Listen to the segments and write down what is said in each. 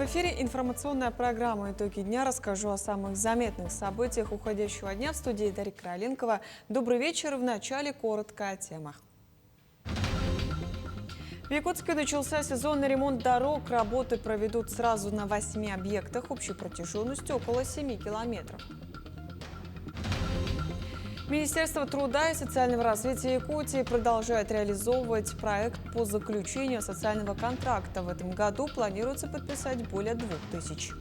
эфире информационная программа «Итоги дня». Расскажу о самых заметных событиях уходящего дня. В студии Дарья Короленкова. Добрый вечер. В начале коротко о темах. В Якутске начался сезонный ремонт дорог. Работы проведут сразу на 8 объектах общей протяженностью около 7 километров. Министерство труда и социального развития Якутии продолжает реализовывать проект по заключению социального контракта. В этом году планируется подписать более 2000.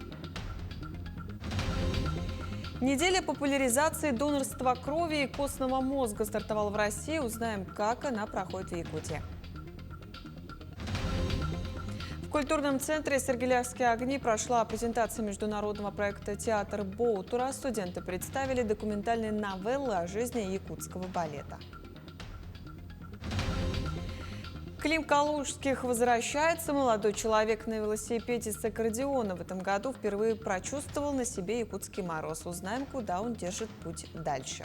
Неделя популяризации донорства крови и костного мозга стартовала в России. Узнаем, как она проходит в Якутии. В культурном центре «Сергеляхские огни» прошла презентация международного проекта «Театр Боутура». Студенты представили документальные новеллы о жизни якутского балета. Клим Калужских возвращается. Молодой человек на велосипеде с аккордеоном в этом году впервые прочувствовал на себе якутский мороз. Узнаем, куда он держит путь дальше.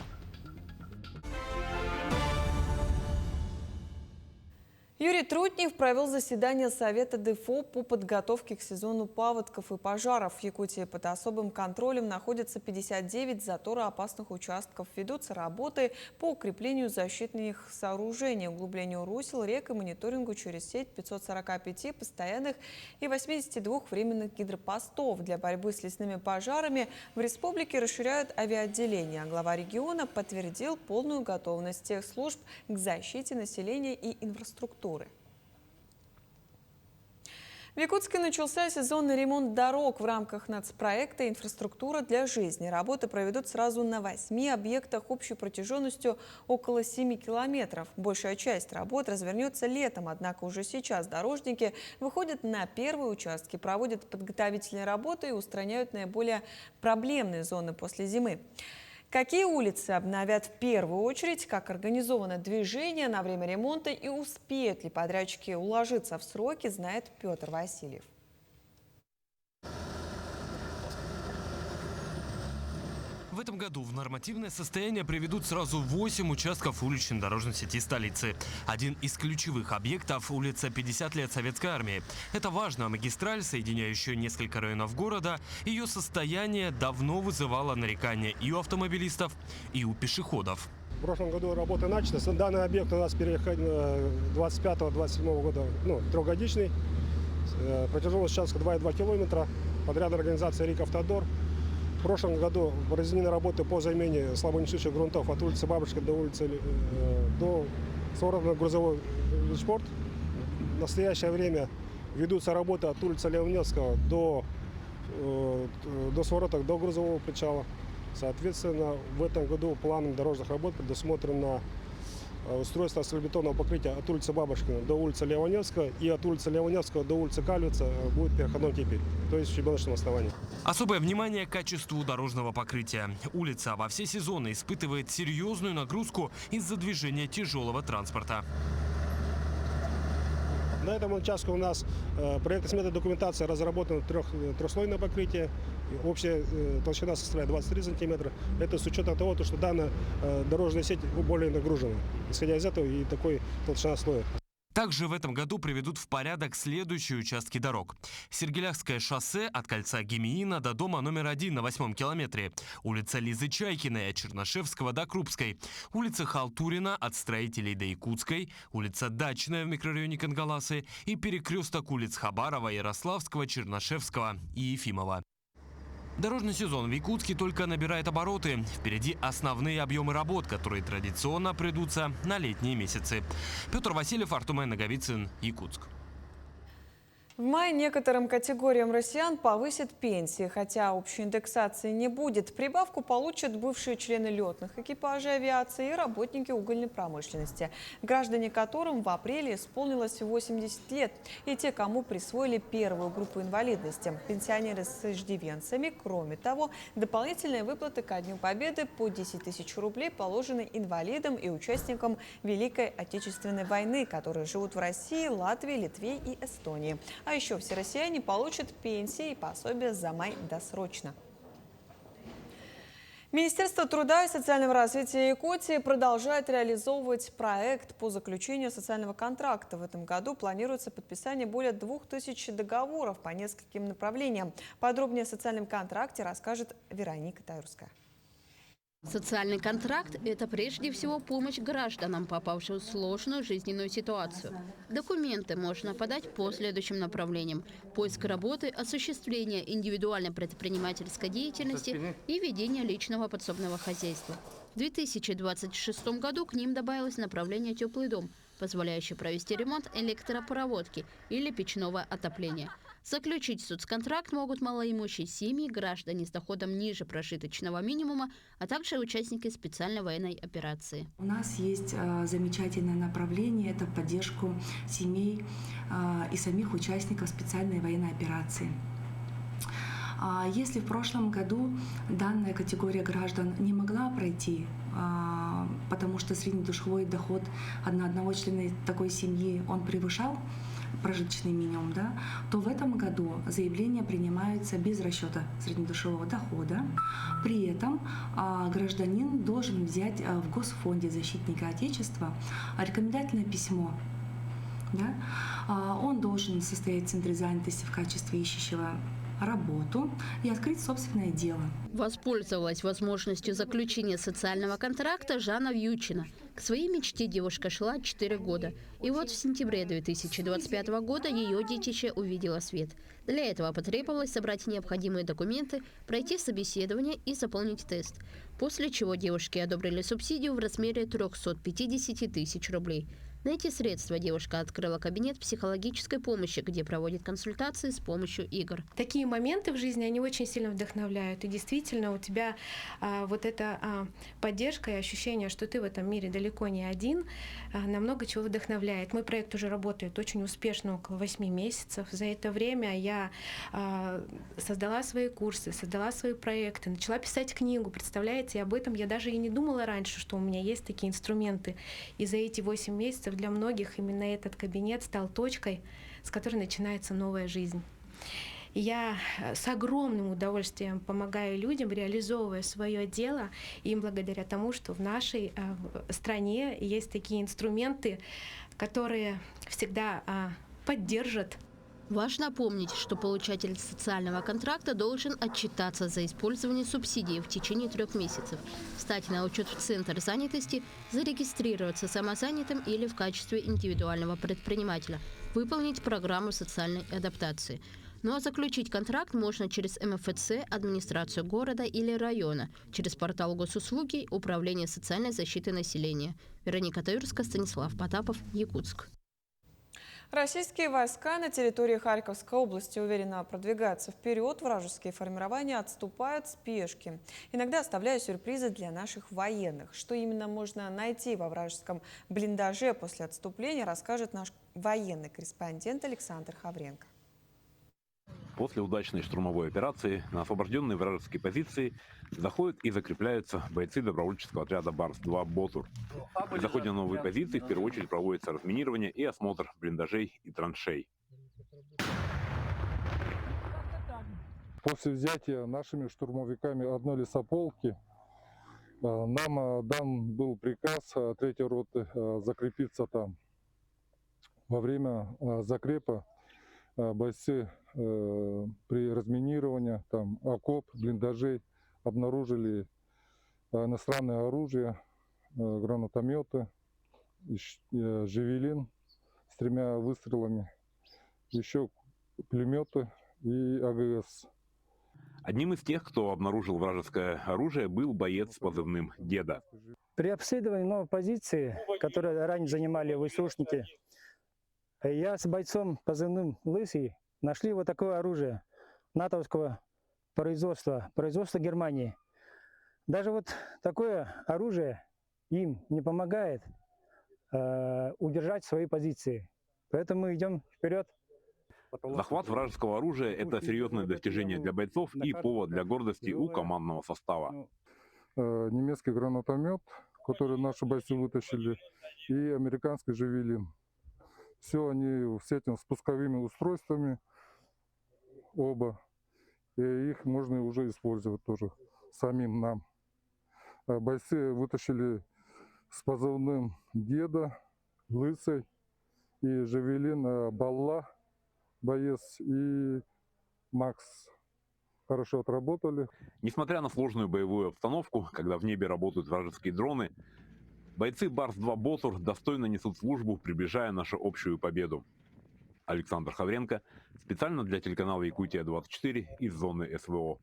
Юрий Трутнев провел заседание Совета ДФО по подготовке к сезону паводков и пожаров. В Якутии под особым контролем находятся 59 затороопасных участков. Ведутся работы по укреплению защитных сооружений, углублению русел, рек и мониторингу через сеть 545 постоянных и 82 временных гидропостов. Для борьбы с лесными пожарами в республике расширяют авиаотделение. Глава региона подтвердил полную готовность всех служб к защите населения и инфраструктуры. В Якутске начался сезонный ремонт дорог в рамках нацпроекта «Инфраструктура для жизни». Работы проведут сразу на 8 объектах общей протяженностью около 7 километров. Большая часть работ развернется летом, однако уже сейчас дорожники выходят на первые участки, проводят подготовительные работы и устраняют наиболее проблемные зоны после зимы. Какие улицы обновят в первую очередь, как организовано движение на время ремонта и успеют ли подрядчики уложиться в сроки, знает Петр Васильев. В этом году в нормативное состояние приведут сразу 8 участков уличной дорожной сети столицы. Один из ключевых объектов – улица 50 лет Советской армии. Это важная магистраль, соединяющая несколько районов города. Ее состояние давно вызывало нарекания и у автомобилистов, и у пешеходов. В прошлом году работа начата. Данный объект у нас переходит 25-27 года, трехгодичный. Протяженность участка 2,2 километра. Подрядная организация «Рик Автодор». В прошлом году произведены работы по замене слабонесущих грунтов от улицы Бабушка до Своротного грузовой спорт. В настоящее время ведутся работы от улицы Лева Невского до Свороток, до грузового причала. Соответственно, в этом году планом дорожных работ предусмотрено устройство асфальтобетонного покрытия от улицы Бабушкина до улицы Лева Невского и от улицы Лева Невского до улицы Калвица будет переходной теперь, то есть в щебеночном основании. Особое внимание к качеству дорожного покрытия. Улица во все сезоны испытывает серьезную нагрузку из-за движения тяжелого транспорта. На этом участке у нас проектно-сметная документация разработана трехслойное покрытие. Общая толщина составляет 23 сантиметра. Это с учетом того, что данная дорожная сеть более нагружена. Исходя из этого и такой толщина слоя. Также в этом году приведут в порядок следующие участки дорог. Сергеляхское шоссе от кольца Гемиина до дома номер 1 на 8 километре. Улица Лизы Чайкиной от Чернышевского до Крупской. Улица Халтурина от Строителей до Якутской. Улица Дачная в микрорайоне Кангаласы. И перекресток улиц Хабарова, Ярославского, Чернышевского и Ефимова. Дорожный сезон в Якутске только набирает обороты. Впереди основные объемы работ, которые традиционно придутся на летние месяцы. Петр Васильев, Артумен Наговицын, Якутск. В мае некоторым категориям россиян повысят пенсии, хотя общей индексации не будет. Прибавку получат бывшие члены летных экипажей авиации и работники угольной промышленности, граждане которым в апреле исполнилось 80 лет, и те, кому присвоили первую группу инвалидности. Пенсионеры с иждивенцами. Кроме того, дополнительные выплаты ко Дню Победы по 10 тысяч рублей положены инвалидам и участникам Великой Отечественной войны, которые живут в России, Латвии, Литве и Эстонии. А еще все россияне получат пенсии и пособия за май досрочно. Министерство труда и социального развития Якутии продолжает реализовывать проект по заключению социального контракта. В этом году планируется подписание более 2000 договоров по нескольким направлениям. Подробнее о социальном контракте расскажет Вероника Таюрская. Социальный контракт – это прежде всего помощь гражданам, попавшим в сложную жизненную ситуацию. Документы можно подать по следующим направлениям: поиск работы, осуществление индивидуальной предпринимательской деятельности и ведение личного подсобного хозяйства. В 2026 году к ним добавилось направление «Теплый дом», позволяющее провести ремонт электропроводки или печного отопления. Заключить соцконтракт могут малоимущие семьи, граждане с доходом ниже прожиточного минимума, а также участники специальной военной операции. У нас есть замечательное направление – это поддержку семей и самих участников специальной военной операции. Если в прошлом году данная категория граждан не могла пройти, потому что среднедушевой доход одного члена такой семьи он превышал прожиточный минимум, да, то в этом году заявления принимаются без расчета среднедушевого дохода. При этом гражданин должен взять в Госфонде защитника Отечества рекомендательное письмо. Да? Он должен состоять в центре занятости в качестве ищущего работу и открыть собственное дело. Воспользовалась возможностью заключения социального контракта Жанна Вьючина. К своей мечте девушка шла 4 года. И вот в сентябре 2025 года ее детище увидело свет. Для этого потребовалось собрать необходимые документы, пройти собеседование и заполнить тест. После чего девушке одобрили субсидию в размере 350 тысяч рублей. На эти средства девушка открыла кабинет психологической помощи, где проводит консультации с помощью игр. Такие моменты в жизни, они очень сильно вдохновляют. И действительно у тебя вот эта поддержка и ощущение, что ты в этом мире далеко не один, намного чего вдохновляет. Мой проект уже работает очень успешно, около 8 месяцев. За это время я создала свои курсы, создала свои проекты, начала писать книгу. Представляете, об этом я даже и не думала раньше, что у меня есть такие инструменты. И за эти 8 месяцев для многих именно этот кабинет стал точкой, с которой начинается новая жизнь. И я с огромным удовольствием помогаю людям, реализовывая свое дело, им благодаря тому, что в нашей стране есть такие инструменты, которые всегда поддержат. Важно помнить, что получатель социального контракта должен отчитаться за использование субсидий в течение 3 месяцев, встать на учет в Центр занятости, зарегистрироваться самозанятым или в качестве индивидуального предпринимателя, выполнить программу социальной адаптации. Ну а заключить контракт можно через МФЦ, администрацию города или района, через портал госуслуги, Управление социальной защиты населения. Вероника Таюрская, Станислав Потапов, Якутск. Российские войска на территории Харьковской области уверенно продвигаются вперед. Вражеские формирования отступают с пешки, иногда оставляя сюрпризы для наших военных. Что именно можно найти во вражеском блиндаже после отступления, расскажет наш военный корреспондент Александр Хавренко. После удачной штурмовой операции на освобожденные вражеские позиции заходят и закрепляются бойцы добровольческого отряда «Барс-2» «Ботур». При заходе на новые позиции в первую очередь проводится разминирование и осмотр блиндажей и траншей. После взятия нашими штурмовиками одной лесополки нам дан был приказ 3-й роты закрепиться там. Во время закрепа бойцы при разминировании там окоп, блиндажей обнаружили иностранное оружие, гранатометы, «Жавелин» с 3 выстрелами, еще пулеметы и АГС. Одним из тех, кто обнаружил вражеское оружие, был боец с позывным «Деда». При обследовании новой позиции, которые ранее занимали ВСУшники, я с бойцом позывным «Лысый» нашли вот такое оружие натовского производства Германии. Даже вот такое оружие им не помогает удержать свои позиции. Поэтому мы идем вперед. Захват вражеского оружия – это серьезное достижение для бойцов и повод для гордости у командного состава. Немецкий гранатомет, который наши бойцы вытащили, и американский «Жавелин». Все они с этими спусковыми устройствами, оба, и их можно уже использовать тоже самим нам. Бойцы вытащили с позывным «Деда», «Лысый» и «Жавелин» Балла, боец, и «Макс». Хорошо отработали. Несмотря на сложную боевую обстановку, когда в небе работают вражеские дроны, бойцы Барс-2 Босур достойно несут службу, приближая нашу общую победу. Александр Хавренко, специально для телеканала Якутия-24 из зоны СВО.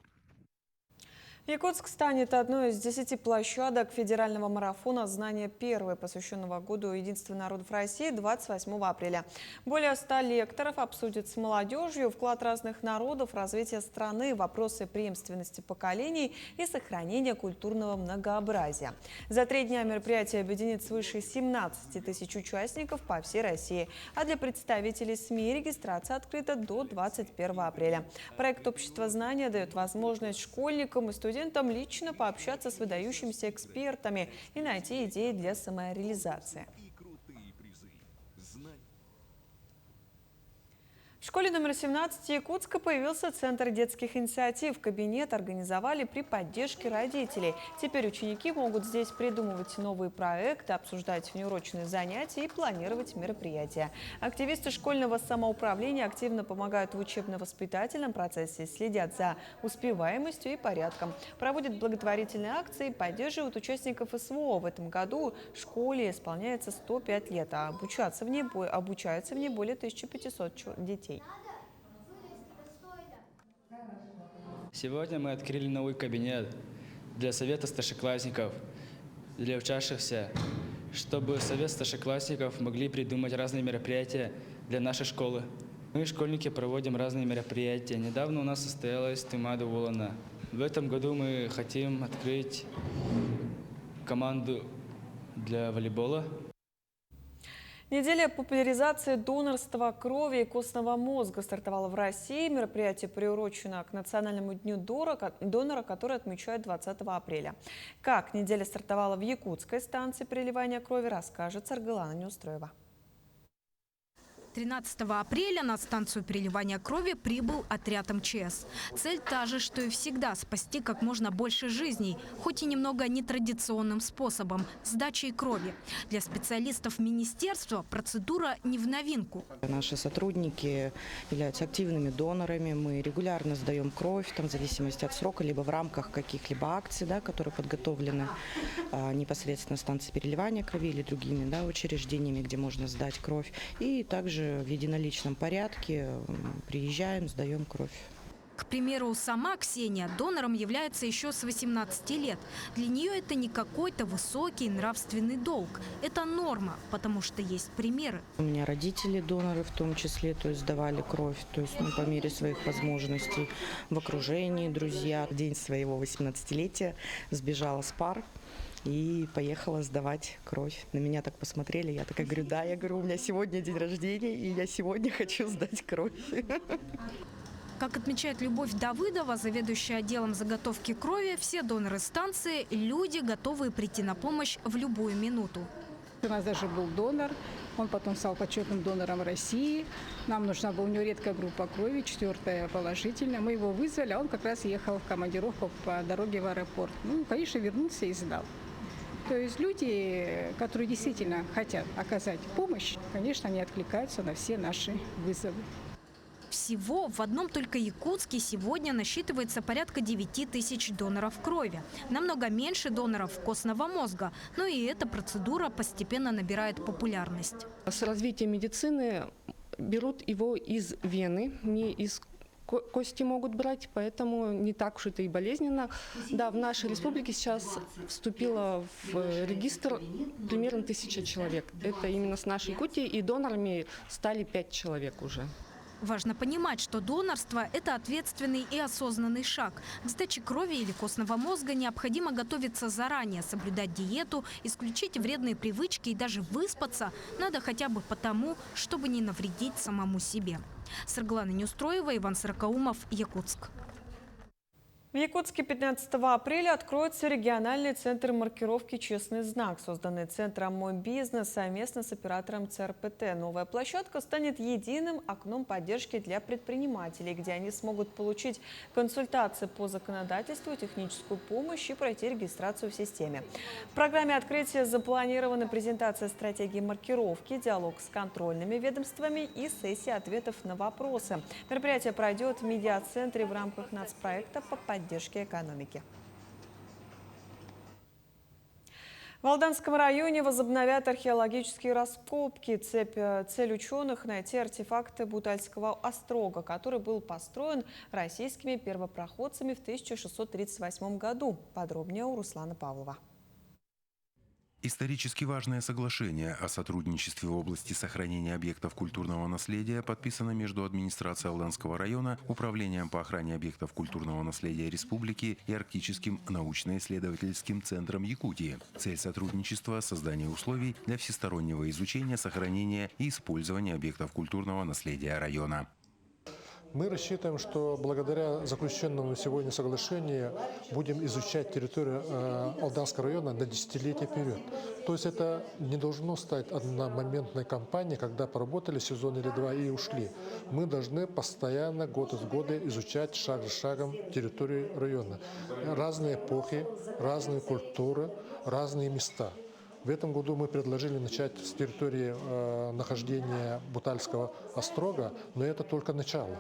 Якутск станет одной из 10 площадок федерального марафона «Знание первое», посвященного году единства народов России 28 апреля. Более 100 лекторов обсудят с молодежью вклад разных народов в развитие страны, вопросы преемственности поколений и сохранения культурного многообразия. За 3 дня мероприятие объединит свыше 17 тысяч участников по всей России. А для представителей СМИ регистрация открыта до 21 апреля. Проект «Общество знания» дает возможность школьникам и студентам лично пообщаться с выдающимися экспертами и найти идеи для самореализации. В школе номер 17 Якутска появился Центр детских инициатив. Кабинет организовали при поддержке родителей. Теперь ученики могут здесь придумывать новые проекты, обсуждать внеурочные занятия и планировать мероприятия. Активисты школьного самоуправления активно помогают в учебно-воспитательном процессе, следят за успеваемостью и порядком, проводят благотворительные акции, поддерживают участников СВО. В этом году школе исполняется 105 лет, а обучаются в ней более 1500 детей. Сегодня мы открыли новый кабинет для совета старшеклассников, для учащихся, чтобы совет старшеклассников могли придумать разные мероприятия для нашей школы. Мы, школьники, проводим разные мероприятия. Недавно у нас состоялась Тымада Волана. В этом году мы хотим открыть команду для волейбола. Неделя популяризации донорства крови и костного мозга стартовала в России. Мероприятие приурочено к Национальному дню донора, который отмечают 20 апреля. Как неделя стартовала в якутской станции переливания крови, расскажет Саргалана Неустроева. 13 апреля на станцию переливания крови прибыл отряд МЧС. Цель та же, что и всегда – спасти как можно больше жизней, хоть и немного нетрадиционным способом – сдачей крови. Для специалистов министерства процедура не в новинку. Наши сотрудники являются активными донорами. Мы регулярно сдаем кровь, в зависимости от срока, либо в рамках каких-либо акций, которые подготовлены непосредственно станции переливания крови или другими учреждениями, где можно сдать кровь. И также в единоличном порядке приезжаем, сдаем кровь. К примеру, сама Ксения донором является еще с 18 лет. Для нее это не какой-то высокий нравственный долг. Это норма, потому что есть примеры. У меня родители доноры в том числе, сдавали кровь, по мере своих возможностей. В окружении друзья. В день своего 18-летия сбежала с пар и поехала сдавать кровь. На меня так посмотрели, я такая говорю, да, у меня сегодня день рождения, и я сегодня хочу сдать кровь. Как отмечает Любовь Давыдова, заведующая отделом заготовки крови, все доноры станции – люди, готовые прийти на помощь в любую минуту. У нас даже был донор, он потом стал почетным донором России. Нам нужна была у него редкая группа крови, 4-я положительная. Мы его вызвали, а он как раз ехал в командировку по дороге в аэропорт. Конечно, вернулся и сдал. То есть люди, которые действительно хотят оказать помощь, конечно, они откликаются на все наши вызовы. Всего в одном только Якутске сегодня насчитывается порядка 9 тысяч доноров крови. Намного меньше доноров костного мозга. Но и эта процедура постепенно набирает популярность. С развитием медицины берут его из вены, не из кости могут брать, поэтому не так уж это и болезненно. Да, в нашей республике сейчас вступило в регистр примерно 1000 человек. Это именно с нашей Якутии, и донорами стали 5 человек уже. Важно понимать, что донорство – это ответственный и осознанный шаг. К сдаче крови или костного мозга необходимо готовиться заранее, соблюдать диету, исключить вредные привычки и даже выспаться надо хотя бы потому, чтобы не навредить самому себе. Саргалана Неустроева, Иван Сорокаумов, Якутск. В Якутске 15 апреля откроется региональный центр маркировки «Честный знак», созданный Центром «Мой бизнес» совместно с оператором ЦРПТ. Новая площадка станет единым окном поддержки для предпринимателей, где они смогут получить консультации по законодательству, техническую помощь и пройти регистрацию в системе. В программе открытия запланирована презентация стратегии маркировки, диалог с контрольными ведомствами и сессия ответов на вопросы. Мероприятие пройдет в медиацентре в рамках нацпроекта по поддержке экономики. В Алданском районе возобновят археологические раскопки. Цель ученых – найти артефакты Бутальского острога, который был построен российскими первопроходцами в 1638 году. Подробнее у Руслана Павлова. Исторически важное соглашение о сотрудничестве в области сохранения объектов культурного наследия подписано между администрацией Алданского района, Управлением по охране объектов культурного наследия республики и Арктическим научно-исследовательским центром Якутии. Цель сотрудничества – создание условий для всестороннего изучения, сохранения и использования объектов культурного наследия района. Мы рассчитываем, что благодаря заключенному сегодня соглашению будем изучать территорию Алданского района на десятилетия вперед. То есть это не должно стать одномоментной кампанией, когда поработали сезон или два и ушли. Мы должны постоянно, год из года, изучать шаг за шагом территорию района. Разные эпохи, разные культуры, разные места. В этом году мы предложили начать с территории нахождения Бутальского острога, но это только начало.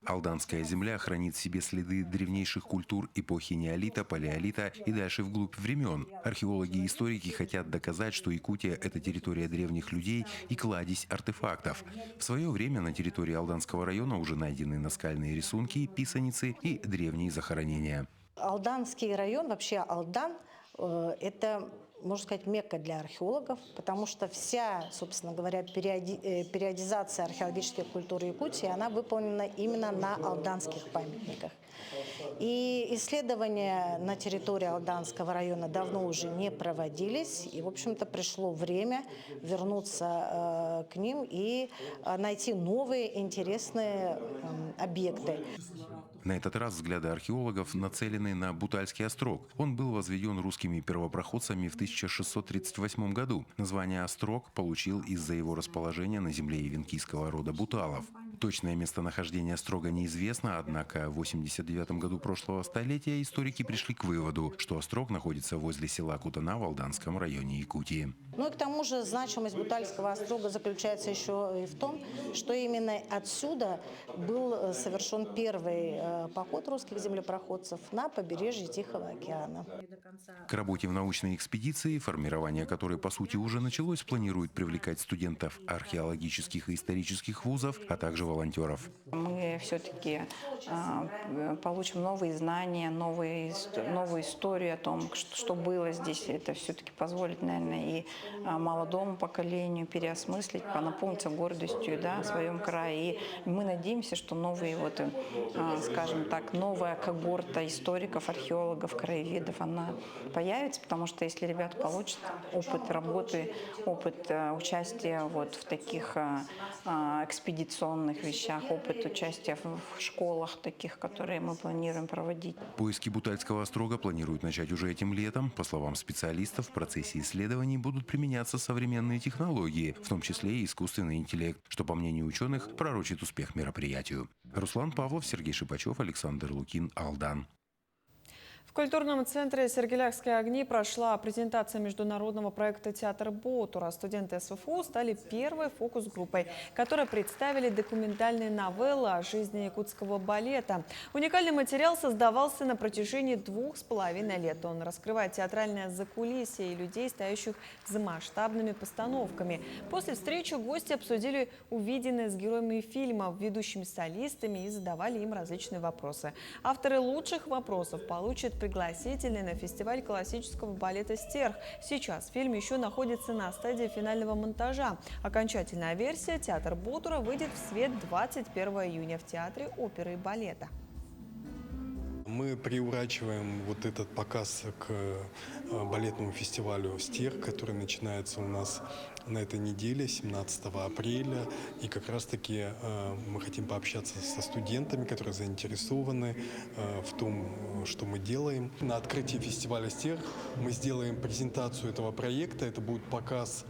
Алданская земля хранит в себе следы древнейших культур эпохи неолита, палеолита и дальше вглубь времен. Археологи и историки хотят доказать, что Якутия – это территория древних людей и кладезь артефактов. В свое время на территории Алданского района уже найдены наскальные рисунки, писаницы и древние захоронения. Алданский район, вообще Алдан – это, можно сказать, мекка для археологов, потому что вся, собственно говоря, периодизация археологической культуры Якутии, она выполнена именно на алданских памятниках. И исследования на территории Алданского района давно уже не проводились, и, в общем-то, пришло время вернуться к ним и найти новые интересные объекты. На этот раз взгляды археологов нацелены на Бутальский острог. Он был возведен русскими первопроходцами в 1638 году. Название «Острог» получил из-за его расположения на земле явенкийского рода Буталов. Точное местонахождение острога неизвестно, однако в 1989 году прошлого столетия историки пришли к выводу, что острог находится возле села Кутана в Алданском районе Якутии. Ну и к тому же значимость Бутальского острога заключается еще и в том, что именно отсюда был совершен первый поход русских землепроходцев на побережье Тихого океана. К работе в научной экспедиции, формирование которой по сути уже началось, планирует привлекать студентов археологических и исторических вузов, а также волонтеров. Мы все-таки получим новые знания, новую историю о том, что было здесь. Это все-таки позволит, наверное, и молодому поколению переосмыслить, наполниться гордостью, да, в своем крае. И мы надеемся, что новые, скажем так, новая когорта историков, археологов, краеведов, она появится, потому что если ребята получат опыт работы, опыт участия в таких экспедиционных вещах, опыт участия в школах таких, которые мы планируем проводить. Поиски Бутальского острога планируют начать уже этим летом. По словам специалистов, в процессе исследований будут применяться современные технологии, в том числе и искусственный интеллект, что, по мнению ученых, пророчит успех мероприятию. Руслан Павлов, Сергей Шипачев, Александр Лукин, Алдан. В культурном центре «Сергеляхские огни» прошла презентация международного проекта «Театр Ботура». Студенты СФУ стали первой фокус-группой, которая представили документальные новеллы о жизни якутского балета. Уникальный материал создавался на протяжении 2,5 лет. Он раскрывает театральное закулисье и людей, стоящих за масштабными постановками. После встречи гости обсудили увиденное с героями фильма, ведущими солистами, и задавали им различные вопросы. Авторы лучших вопросов получат пригласительный на фестиваль классического балета «Стерх». Сейчас фильм еще находится на стадии финального монтажа. Окончательная версия «Театр Ботура» выйдет в свет 21 июня в Театре оперы и балета. Мы приурачиваем вот этот показ к балетному фестивалю «Стир», который начинается у нас на этой неделе, 17 апреля. И как раз-таки мы хотим пообщаться со студентами, которые заинтересованы в том, что мы делаем. На открытии фестиваля «Стир» мы сделаем презентацию этого проекта. Это будет показ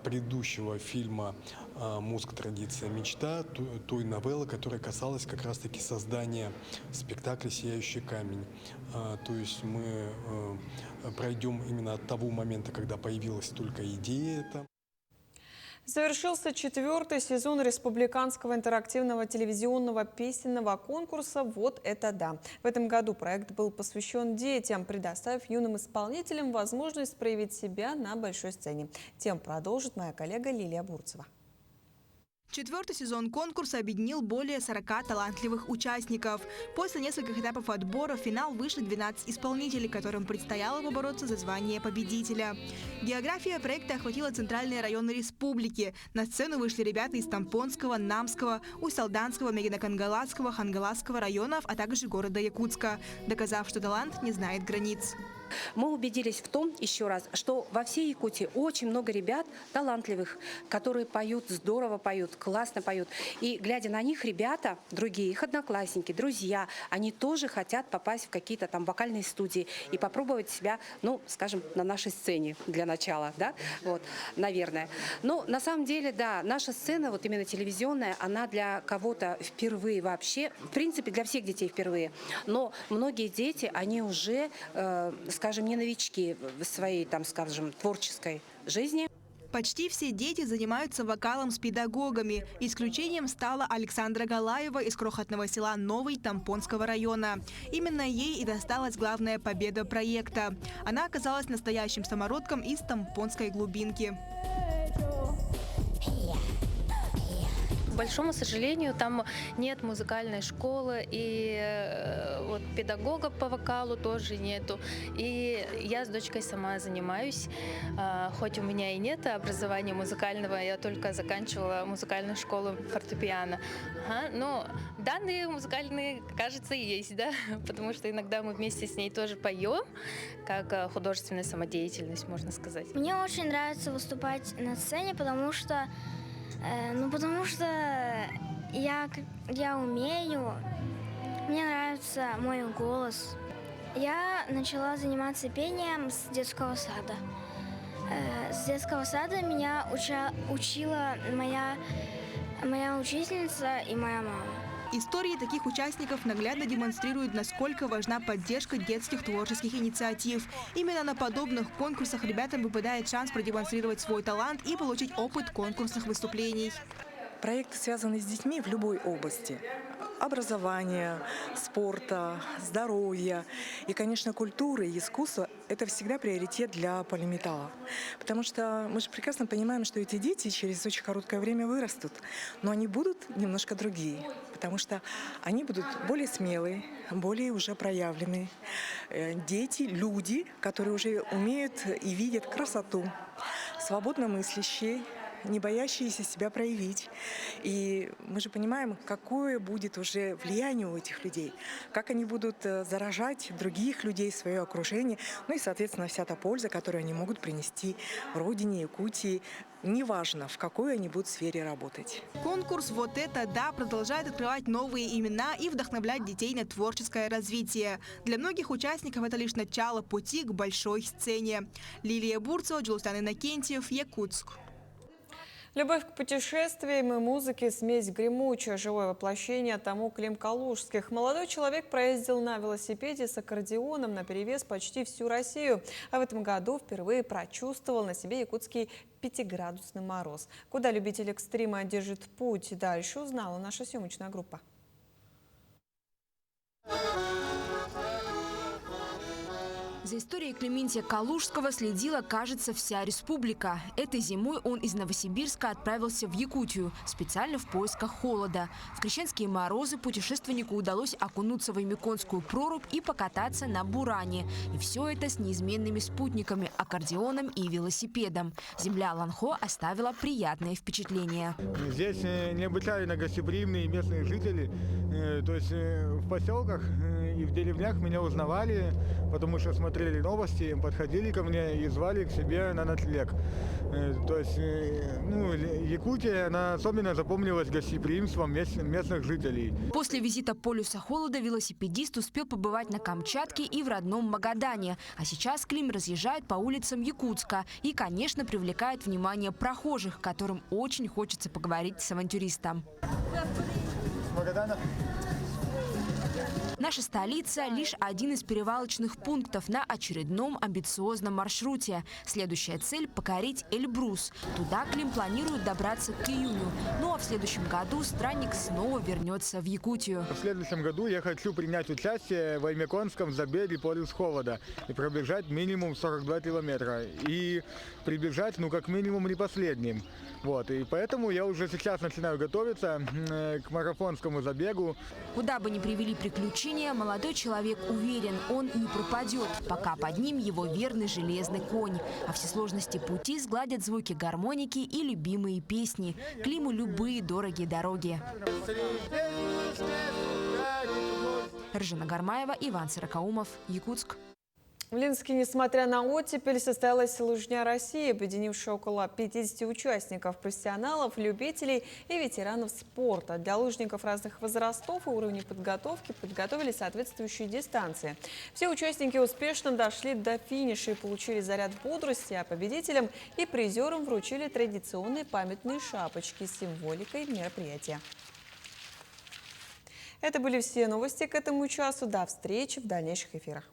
предыдущего фильма «Мозг. Традиция. Мечта», той новеллы, которая касалась как раз-таки создания спектакля «Сияющий камень». То есть мы пройдем именно от того момента, когда появилась только идея эта. Завершился 4-й сезон республиканского интерактивного телевизионного песенного конкурса «Вот это да». В этом году проект был посвящен детям, предоставив юным исполнителям возможность проявить себя на большой сцене. Тем продолжит моя коллега Лилия Бурцева. 4-й сезон конкурса объединил более 40 талантливых участников. После нескольких этапов отбора в финал вышли 12 исполнителей, которым предстояло побороться за звание победителя. География проекта охватила центральные районы республики. На сцену вышли ребята из Тампонского, Намского, Усть-Алданского, Мегинокангаласского, Хангаласского районов, а также города Якутска, доказав, что талант не знает границ. Мы убедились в том, еще раз, что во всей Якутии очень много ребят талантливых, которые поют, здорово поют, классно поют. И глядя на них, ребята, другие, их одноклассники, друзья, они тоже хотят попасть в какие-то там вокальные студии и попробовать себя, ну, скажем, на нашей сцене для начала, да, вот, наверное. Но на самом деле, да, наша сцена, вот именно телевизионная, она для кого-то впервые вообще, в принципе, для всех детей впервые. Но многие дети, они уже, скажем, не новички в своей, там, скажем, творческой жизни. Почти все дети занимаются вокалом с педагогами. Исключением стала Александра Галаева из крохотного села Новый Тампонского района. Именно ей и досталась главная победа проекта. Она оказалась настоящим самородком из тампонской глубинки. К большому сожалению, там нет музыкальной школы, и вот педагогов по вокалу тоже нету. И я с дочкой сама занимаюсь, хоть у меня и нет образования музыкального, я только заканчивала музыкальную школу фортепиано. Но данные музыкальные, кажется, и есть, да, потому что иногда мы вместе с ней тоже поем, как художественная самодеятельность, можно сказать. Мне очень нравится выступать на сцене, потому что я умею, мне нравится мой голос. Я начала заниматься пением с детского сада. С детского сада меня учила моя учительница и моя мама. Истории таких участников наглядно демонстрируют, насколько важна поддержка детских творческих инициатив. Именно на подобных конкурсах ребятам выпадает шанс продемонстрировать свой талант и получить опыт конкурсных выступлений. Проекты связаны с детьми в любой области. Образования, спорта, здоровья и, конечно, культуры и искусства – это всегда приоритет для Полиметалла. Потому что мы же прекрасно понимаем, что эти дети через очень короткое время вырастут, но они будут немножко другие, потому что они будут более смелые, более уже проявленные. Дети, люди, которые уже умеют и видят красоту, свободно мыслящие, не боящиеся себя проявить. И мы же понимаем, какое будет уже влияние у этих людей, как они будут заражать других людей, свое окружение, ну и, соответственно, вся та польза, которую они могут принести родине, Якутии, неважно, в какой они будут сфере работать. Конкурс «Вот это да» продолжает открывать новые имена и вдохновлять детей на творческое развитие. Для многих участников это лишь начало пути к большой сцене. Лилия Бурцева, Джулустан Иннокентьев, Якутск. Любовь к путешествиям и музыке – смесь гремучая, живое воплощение тому Клим Калужских. Молодой человек проездил на велосипеде с аккордеоном наперевес почти всю Россию. А в этом году впервые прочувствовал на себе якутский 5-градусный мороз. Куда любитель экстрима держит путь дальше, узнала наша съемочная группа. За историей Климентия Калужского следила, кажется, вся республика. Этой зимой он из Новосибирска отправился в Якутию, специально в поисках холода. В крещенские морозы путешественнику удалось окунуться в Аймеконскую прорубь и покататься на буране. И все это с неизменными спутниками – аккордеоном и велосипедом. Земля Ланхо оставила приятное впечатление. Здесь необычайно гостеприимные местные жители. То есть в поселках и в деревнях меня узнавали, потому что смотрели новости, подходили ко мне и звали к себе на ночлег. То есть, Якутия, она особенно запомнилась гостеприимством местных жителей. После визита полюса холода велосипедист успел побывать на Камчатке и в родном Магадане. А сейчас Клим разъезжает по улицам Якутска и, конечно, привлекает внимание прохожих, которым очень хочется поговорить с авантюристом. Наша столица – лишь один из перевалочных пунктов на очередном амбициозном маршруте. Следующая цель – покорить Эльбрус. Туда Клим планирует добраться к июню. Ну а в следующем году странник снова вернется в Якутию. В следующем году я хочу принять участие в Аймеконском забеге «Полюс холода» и пробежать минимум 42 километра. И прибежать, как минимум, не последним. И поэтому я уже сейчас начинаю готовиться к марафонскому забегу. Куда бы ни привели приключения, молодой человек уверен, он не пропадет, пока под ним его верный железный конь. А все сложности пути сгладят звуки гармоники и любимые песни. Климу любые дорогие дороги. Ржана Гармаева, Иван Сорокаумов, Якутск. В Ленске, несмотря на оттепель, состоялась лыжня России, объединившая около 50 участников, профессионалов, любителей и ветеранов спорта. Для лыжников разных возрастов и уровней подготовки подготовили соответствующие дистанции. Все участники успешно дошли до финиша и получили заряд бодрости, а победителям и призерам вручили традиционные памятные шапочки с символикой мероприятия. Это были все новости к этому часу. До встречи в дальнейших эфирах.